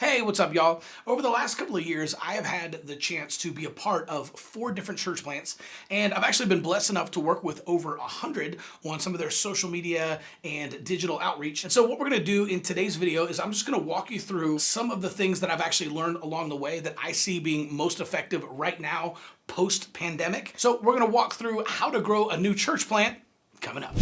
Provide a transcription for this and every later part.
Hey, what's up, y'all? Over the last couple of years, I have had the chance to be a part of 4 different church plants, and I've actually been blessed enough to work with over 100 on some of their social media and digital outreach. And so what we're gonna do in today's video is I'm just gonna walk you through some of the things that I've actually learned along the way that I see being most effective right now, post-pandemic. So we're gonna walk through how to grow a new church plant coming up.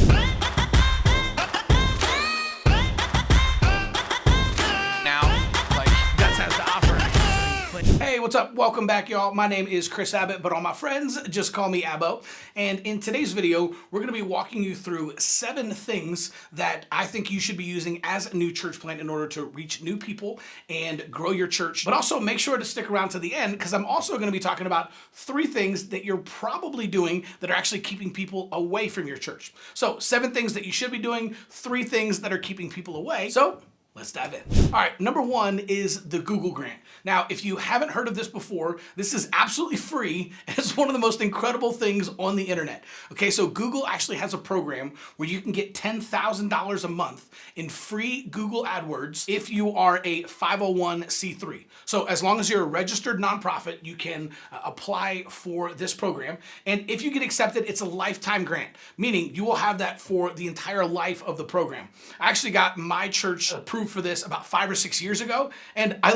Hey, what's up? Welcome back, y'all. My name is Chris Abbott, but all my friends just call me Abbo. And in today's video, we're gonna be walking you through 7 things that I think you should be using as a new church plant in order to reach new people and grow your church. But also make sure to stick around to the end, because I'm also gonna be talking about 3 things that you're probably doing that are actually keeping people away from your church. So 7 things that you should be doing, 3 things that are keeping people away. So let's dive in. All right, number 1 is the Google grant. Now, if you haven't heard of this before, this is absolutely free, and it's one of the most incredible things on the internet. Okay, so Google actually has a program where you can get $10,000 a month in free Google AdWords if you are a 501c3. So as long as you're a registered nonprofit, you can apply for this program. And if you get accepted, it's a lifetime grant, meaning you will have that for the entire life of the program. I actually got my church approved for this about 5 or 6 years ago, and I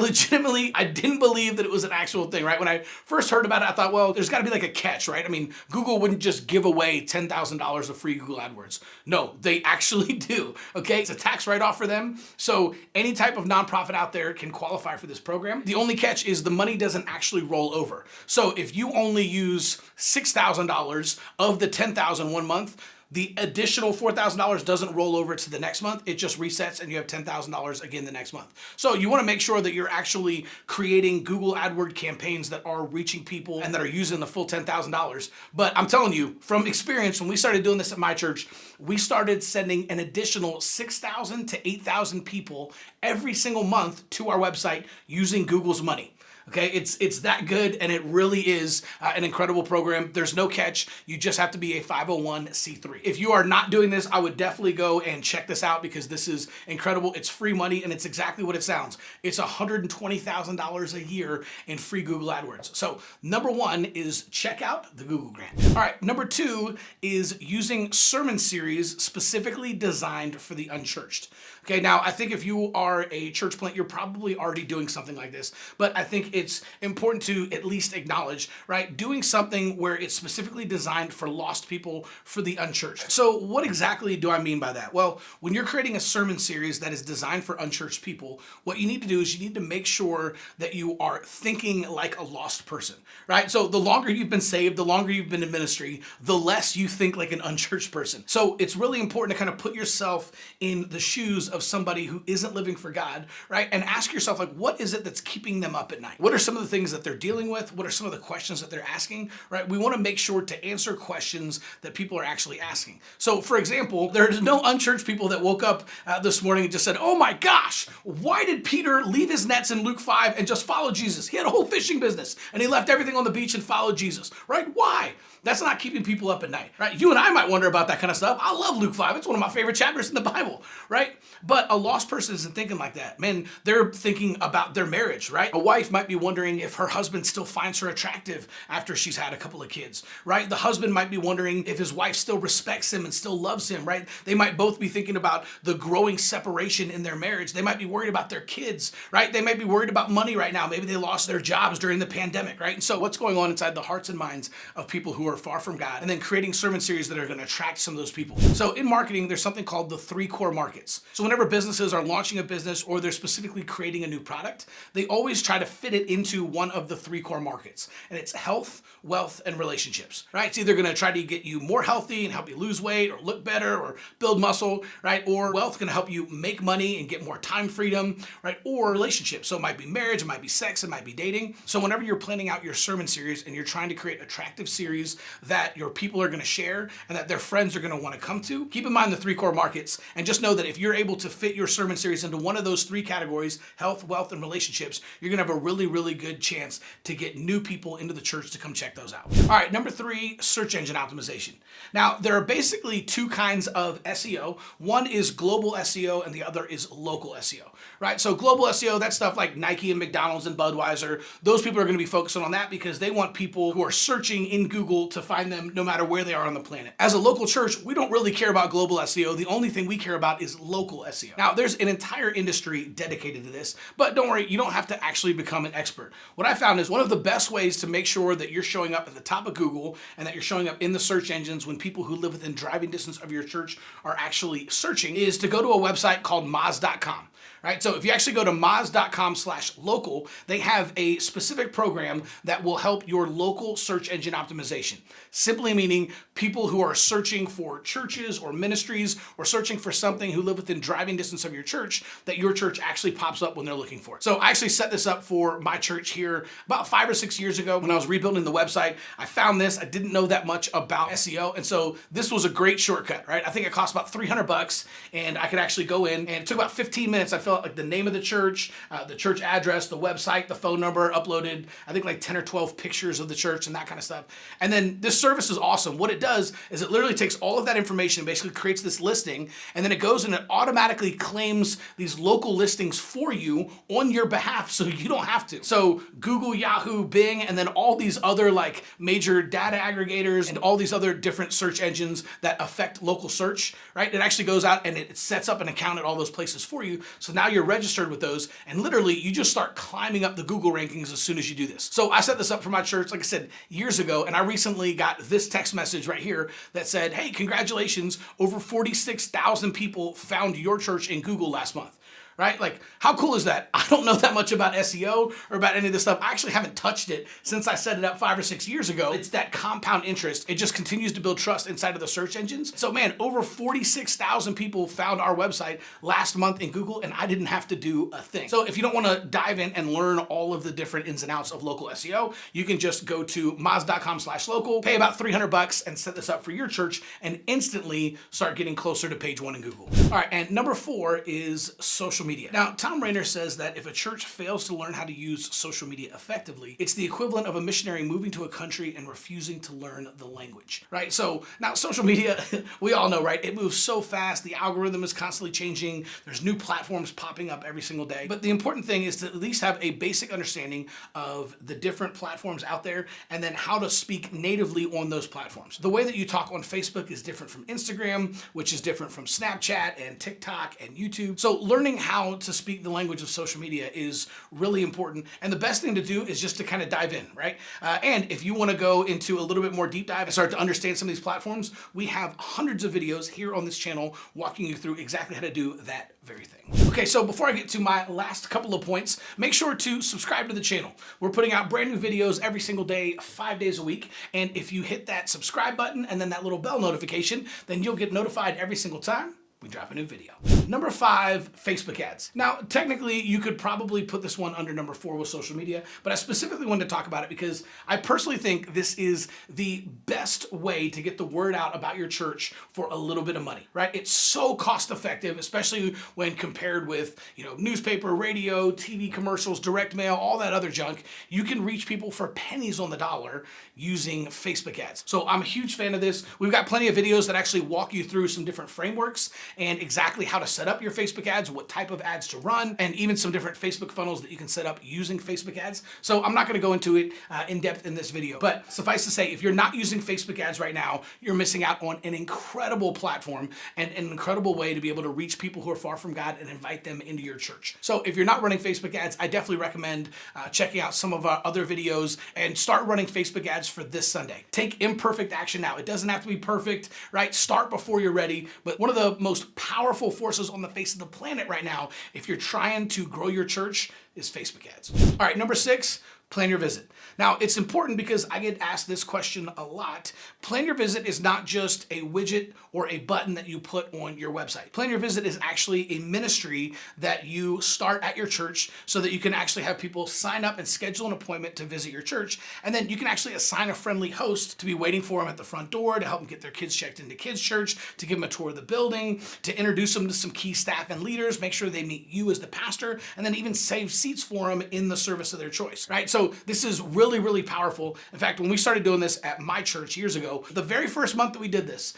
didn't believe that it was an actual thing, right? When I first heard about it, I thought, well, there's gotta be like a catch, right? I mean, Google wouldn't just give away $10,000 of free Google AdWords. No, they actually do, okay? It's a tax write-off for them, so any type of nonprofit out there can qualify for this program. The only catch is the money doesn't actually roll over. So if you only use $6,000 of the $10,000 one month, the additional $4,000 doesn't roll over to the next month. It just resets and you have $10,000 again the next month. So you wanna make sure that you're actually creating Google AdWords campaigns that are reaching people and that are using the full $10,000. But I'm telling you, from experience, when we started doing this at my church, we started sending an additional 6,000 to 8,000 people every single month to our website using Google's money. Okay, it's that good, and it really is an incredible program. There's no catch. You just have to be a 501c3. If you are not doing this, I would definitely go and check this out, because this is incredible. It's free money, and it's exactly what it sounds. It's $120,000 a year in free Google AdWords. So number 1 is check out the Google grant. All right, number 2 is using sermon series specifically designed for the unchurched. Okay, now I think if you are a church plant, you're probably already doing something like this, but I think it's important to at least acknowledge, right? Doing something where it's specifically designed for lost people, for the unchurched. So what exactly do I mean by that? Well, when you're creating a sermon series that is designed for unchurched people, what you need to do is you need to make sure that you are thinking like a lost person, right? So the longer you've been saved, the longer you've been in ministry, the less you think like an unchurched person. So it's really important to kind of put yourself in the shoes of somebody who isn't living for God, right? And ask yourself, like, what is it that's keeping them up at night? What are some of the things that they're dealing with? What are some of the questions that they're asking, right? We want to make sure to answer questions that people are actually asking. So for example, there's no unchurched people that woke up this morning and just said, oh my gosh, why did Peter leave his nets in Luke 5 and just follow Jesus? He had a whole fishing business and he left everything on the beach and followed Jesus, right? Why? That's not keeping people up at night, right? You and I might wonder about that kind of stuff. I love Luke 5. It's one of my favorite chapters in the Bible, right? But a lost person isn't thinking like that. Man, they're thinking about their marriage, right? A wife might be wondering if her husband still finds her attractive after she's had a couple of kids, right? The husband might be wondering if his wife still respects him and still loves him, right? They might both be thinking about the growing separation in their marriage. They might be worried about their kids, right? They might be worried about money right now. Maybe they lost their jobs during the pandemic, right? And so what's going on inside the hearts and minds of people who are far from God, and then creating sermon series that are going to attract some of those people. So in marketing, there's something called the 3 core markets. So whenever businesses are launching a business or they're specifically creating a new product, they always try to fit it into one of the 3 core markets. And it's health, wealth, and relationships, right? It's either going to try to get you more healthy and help you lose weight or look better or build muscle, right? Or wealth going to help you make money and get more time freedom, right? Or relationships. So it might be marriage, it might be sex, it might be dating. So whenever you're planning out your sermon series and you're trying to create attractive series that your people are going to share and that their friends are going to want to come to, keep in mind the 3 core markets, and just know that if you're able to fit your sermon series into one of those three categories, health, wealth, and relationships, you're gonna have a really, really good chance to get new people into the church to come check those out. All right, number 3, search engine optimization. Now, there are basically two kinds of SEO. One is global SEO and the other is local SEO, right? So global SEO, that's stuff like Nike and McDonald's and Budweiser. Those people are gonna be focusing on that because they want people who are searching in Google to find them no matter where they are on the planet. As a local church, we don't really care about global SEO. The only thing we care about is local SEO. Now, there's an entire industry dedicated to this, but don't worry, you don't have to actually become an expert. What I found is one of the best ways to make sure that you're showing up at the top of Google and that you're showing up in the search engines when people who live within driving distance of your church are actually searching is to go to a website called moz.com. Right? So if you actually go to moz.com/local, they have a specific program that will help your local search engine optimization. Simply meaning people who are searching for churches or ministries or searching for something who live within driving distance of your church, that your church actually pops up when they're looking for it. So I actually set this up for my church here about 5 or 6 years ago when I was rebuilding the website. I found this. I didn't know that much about SEO. And so this was a great shortcut, right? I think it cost about $300 and I could actually go in and it took about 15 minutes. I felt like the name of the church address, the website, the phone number, uploaded, I think like 10 or 12 pictures of the church and that kind of stuff. And then this service is awesome. What it does is it literally takes all of that information and basically creates this listing, and then it goes and it automatically claims these local listings for you on your behalf so you don't have to. So Google, Yahoo, Bing, and then all these other like major data aggregators and all these other different search engines that affect local search, right? It actually goes out and it sets up an account at all those places for you. So now you're registered with those, and literally you just start climbing up the Google rankings as soon as you do this. So I set this up for my church, like I said, years ago, and I recently got this text message right here that said, hey, congratulations, over 46,000 people found your church in Google last month. Right? Like, how cool is that? I don't know that much about SEO or about any of this stuff. I actually haven't touched it since I set it up 5 or 6 years ago. It's that compound interest. It just continues to build trust inside of the search engines. So man, over 46,000 people found our website last month in Google, and I didn't have to do a thing. So if you don't want to dive in and learn all of the different ins and outs of local SEO, you can just go to moz.com/local, pay about $300 and set this up for your church and instantly start getting closer to page 1 in Google. All right, and number 4 is social media. Now, Tom Rainer says that if a church fails to learn how to use social media effectively, it's the equivalent of a missionary moving to a country and refusing to learn the language, right? So now social media, we all know, right? It moves so fast. The algorithm is constantly changing. There's new platforms popping up every single day. But the important thing is to at least have a basic understanding of the different platforms out there and then how to speak natively on those platforms. The way that you talk on Facebook is different from Instagram, which is different from Snapchat and TikTok and YouTube. So learning how to speak the language of social media is really important. And the best thing to do is just to kind of dive in, right? And if you want to go into a little bit more deep dive and start to understand some of these platforms, we have hundreds of videos here on this channel walking you through exactly how to do that very thing. Okay, so before I get to my last couple of points, make sure to subscribe to the channel. We're putting out brand new videos every single day, 5 days a week. And if you hit that subscribe button and then that little bell notification, then you'll get notified every single time we drop a new video. Number 5, Facebook ads. Now, technically, you could probably put this one under number 4 with social media, but I specifically wanted to talk about it because I personally think this is the best way to get the word out about your church for a little bit of money, right? It's so cost effective, especially when compared with, newspaper, radio, TV commercials, direct mail, all that other junk. You can reach people for pennies on the dollar using Facebook ads. So I'm a huge fan of this. We've got plenty of videos that actually walk you through some different frameworks and exactly how to set up your Facebook ads, what type of ads to run, and even some different Facebook funnels that you can set up using Facebook ads. So I'm not going to go into it in depth in this video, but suffice to say, if you're not using Facebook ads right now, you're missing out on an incredible platform and an incredible way to be able to reach people who are far from God and invite them into your church. So if you're not running Facebook ads, I definitely recommend checking out some of our other videos and start running Facebook ads for this Sunday. Take imperfect action now. It doesn't have to be perfect, right? Start before you're ready. But one of the most powerful forces on the face of the planet right now, if you're trying to grow your church, is Facebook ads. All right, number 6, Plan your visit. Now, it's important because I get asked this question a lot. Plan your visit is not just a widget or a button that you put on your website. Plan your visit is actually a ministry that you start at your church so that you can actually have people sign up and schedule an appointment to visit your church. And then you can actually assign a friendly host to be waiting for them at the front door, to help them get their kids checked into kids' church, to give them a tour of the building, to introduce them to some key staff and leaders, make sure they meet you as the pastor, and then even save seats for them in the service of their choice, right? So this is really, really powerful. In fact, when we started doing this at my church years ago, the very first month that we did this,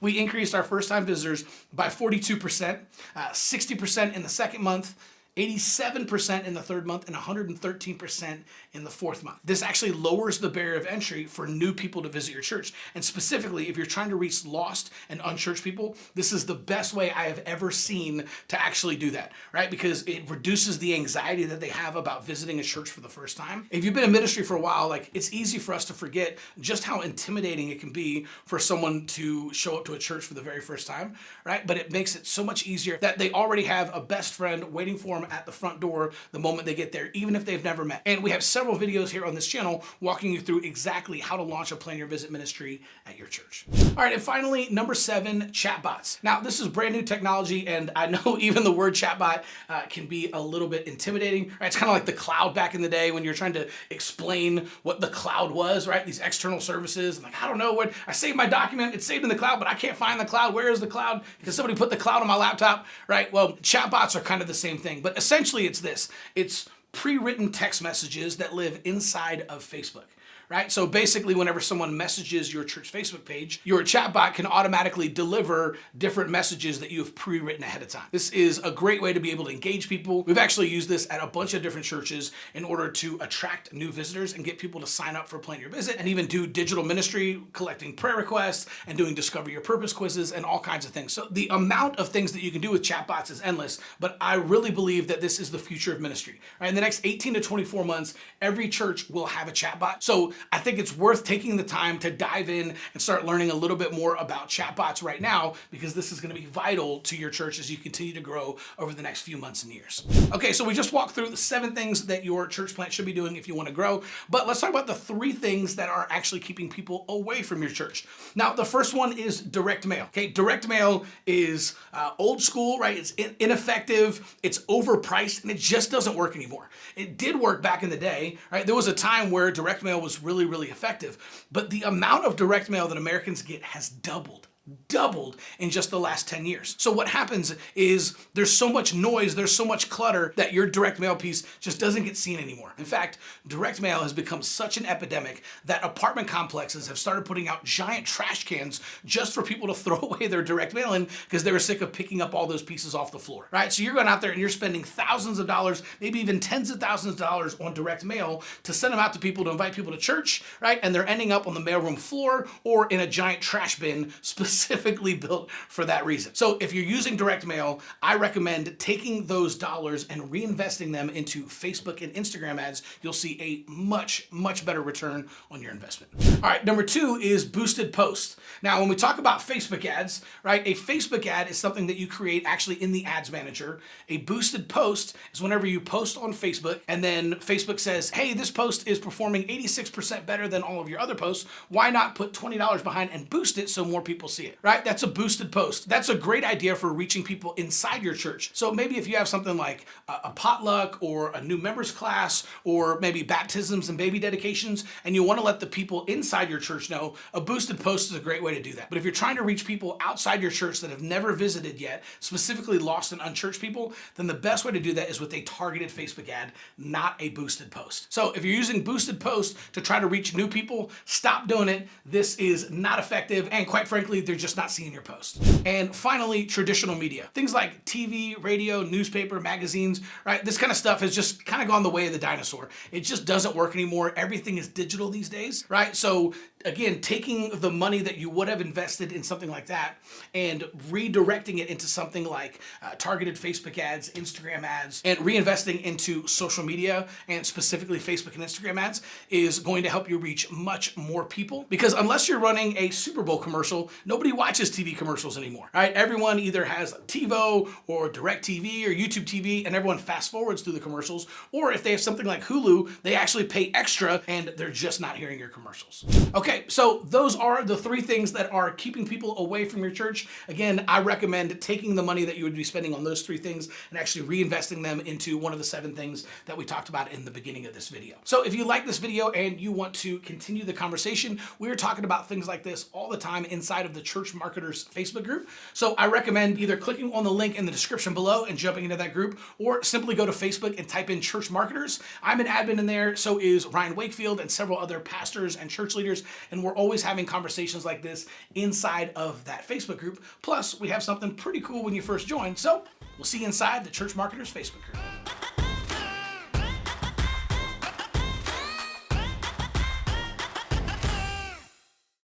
we increased our first-time visitors by 42%, 60% in the second month, 87% in the third month, and 113% in the fourth month. This actually lowers the barrier of entry for new people to visit your church. And specifically, if you're trying to reach lost and unchurched people, this is the best way I have ever seen to actually do that, right? Because it reduces the anxiety that they have about visiting a church for the first time. If you've been in ministry for a while, like, it's easy for us to forget just how intimidating it can be for someone to show up to a church for the very first time, right? But it makes it so much easier that they already have a best friend waiting for them at the front door the moment they get there, even if they've never met. And we have several videos here on this channel walking you through exactly how to launch a Plan Your Visit ministry at your church. All right, and finally, number 7, chatbots. Now, this is brand new technology, and I know even the word chatbot can be a little bit intimidating. Right? It's kind of like the cloud back in the day when you're trying to explain what the cloud was, right? These external services. I'm like, I don't know what, I saved my document, it's saved in the cloud, but I can't find the cloud. Where is the cloud? Because somebody put the cloud on my laptop, right? Well, chatbots are kind of the same thing, but essentially it's this. It's pre-written text messages that live inside of Facebook. Right? So basically, whenever someone messages your church Facebook page, your chatbot can automatically deliver different messages that you have pre-written ahead of time. This is a great way to be able to engage people. We've actually used this at a bunch of different churches in order to attract new visitors and get people to sign up for Plan Your Visit, and even do digital ministry, collecting prayer requests, and doing Discover Your Purpose quizzes, and all kinds of things. So the amount of things that you can do with chatbots is endless, but I really believe that this is the future of ministry. Right? In the next 18 to 24 months, every church will have a chatbot. So I think it's worth taking the time to dive in and start learning a little bit more about chatbots right now, because this is going to be vital to your church as you continue to grow over the next few months and years. Okay, so we just walked through the 7 things that your church plant should be doing if you want to grow, but let's talk about the 3 things that are actually keeping people away from your church. Now, the first one is direct mail. Okay, direct mail is old school, right? It's ineffective, it's overpriced, and it just doesn't work anymore. It did work back in the day, right? There was a time where direct mail was really effective, but the amount of direct mail that Americans get has doubled in just the last 10 years. So what happens is there's so much noise, there's so much clutter that your direct mail piece just doesn't get seen anymore. In fact, direct mail has become such an epidemic that apartment complexes have started putting out giant trash cans just for people to throw away their direct mail in, because they were sick of picking up all those pieces off the floor, right? So you're going out there and you're spending thousands of dollars, maybe even tens of thousands of dollars on direct mail to send them out to people, to invite people to church, right? And they're ending up on the mailroom floor or in a giant trash bin specifically built for that reason. So if you're using direct mail, I recommend taking those dollars and reinvesting them into Facebook and Instagram ads. You'll see a much better return on your investment. All right, number 2 is boosted posts. Now, when we talk about Facebook ads, right, a Facebook ad is something that you create actually in the ads manager. A boosted post is whenever you post on Facebook and then Facebook says, hey, this post is performing 86% better than all of your other posts. Why not put $20 behind and boost it so more people see it, right? That's a boosted post. That's a great idea for reaching people inside your church. So maybe if you have something like a potluck or a new members class, or maybe baptisms and baby dedications, and you want to let the people inside your church know, a boosted post is a great way to do that. But if you're trying to reach people outside your church that have never visited yet, specifically lost and unchurched people, then the best way to do that is with a targeted Facebook ad, not a boosted post. So if you're using boosted posts to try to reach new people, stop doing it. This is not effective, and quite frankly, they're just not seeing your posts. And finally, traditional media. Things like TV, radio, newspaper, magazines, right? This kind of stuff has just kind of gone the way of the dinosaur. It just doesn't work anymore. Everything is digital these days, right? So again, taking the money that you would have invested in something like that and redirecting it into something like targeted Facebook ads, Instagram ads, and reinvesting into social media and specifically Facebook and Instagram ads is going to help you reach much more people. Because unless you're running a Super Bowl commercial, nobody watches TV commercials anymore, right? Everyone either has TiVo or DirecTV or YouTube TV, and everyone fast forwards through the commercials. Or if they have something like Hulu, they actually pay extra and they're just not hearing your commercials. Okay, so those are the 3 things that are keeping people away from your church. Again, I recommend taking the money that you would be spending on those 3 things and actually reinvesting them into one of the 7 things that we talked about in the beginning of this video. So if you like this video and you want to continue the conversation, we're talking about things like this all the time inside of the Church Marketers Facebook group. So I recommend either clicking on the link in the description below and jumping into that group, or simply go to Facebook and type in Church Marketers. I'm an admin in there, so is Ryan Wakefield and several other pastors and church leaders, and we're always having conversations like this inside of that Facebook group. Plus, we have something pretty cool when you first join, so we'll see you inside the Church Marketers Facebook group.